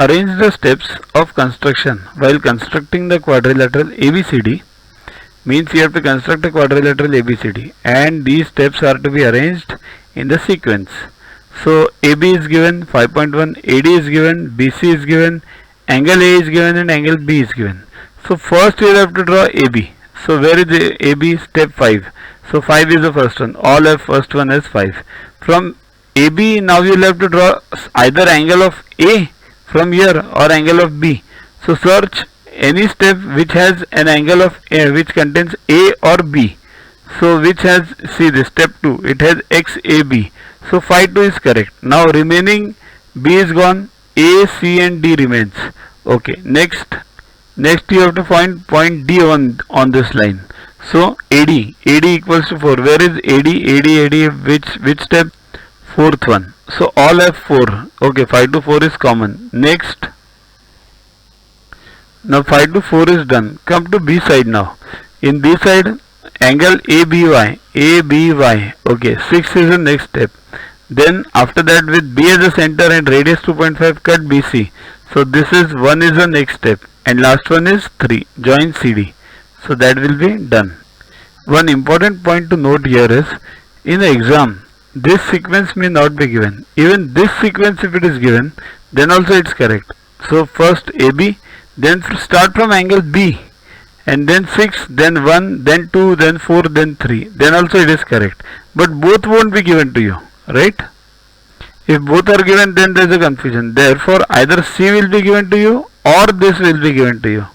arrange the steps of construction while constructing the quadrilateral ABCD. Means you have to construct a quadrilateral ABCD and these steps are to be arranged in the sequence. So AB is given 5.1, AD is given, BC is given, angle A is given and angle B is given. So first you will have to draw AB. So where is the AB? Step 5. So 5 is the first one. All F first one is 5. From AB now you will have to draw either angle of A from here or angle of B. So search any step which has an angle of A which contains A or B. So which has, see this step 2, it has XAB. So phi 2 is correct. Now remaining B is gone, A, C and D remains. Okay, next you have to find point D on this line. So AD equals to 4. Where is AD, which step? Fourth one. So all have 4. Okay, 5 to 4 is common. Next, now 5 to 4 is done. Come to B side now. In B side, angle ABY. Okay, 6 is the next step. Then after that, with B as a center and radius 2.5, cut BC. So this is 1 is the next step and last one is 3. Join CD. So that will be done. One important point to note here is, in the exam, this sequence may not be given. Even this sequence if it is given, then also it's correct. So first AB, then start from angle B and then 6, then 1, then 2, then 4, then 3. Then also it is correct. But both won't be given to you, right? If both are given, then there is a confusion. Therefore either C will be given to you or this will be given to you.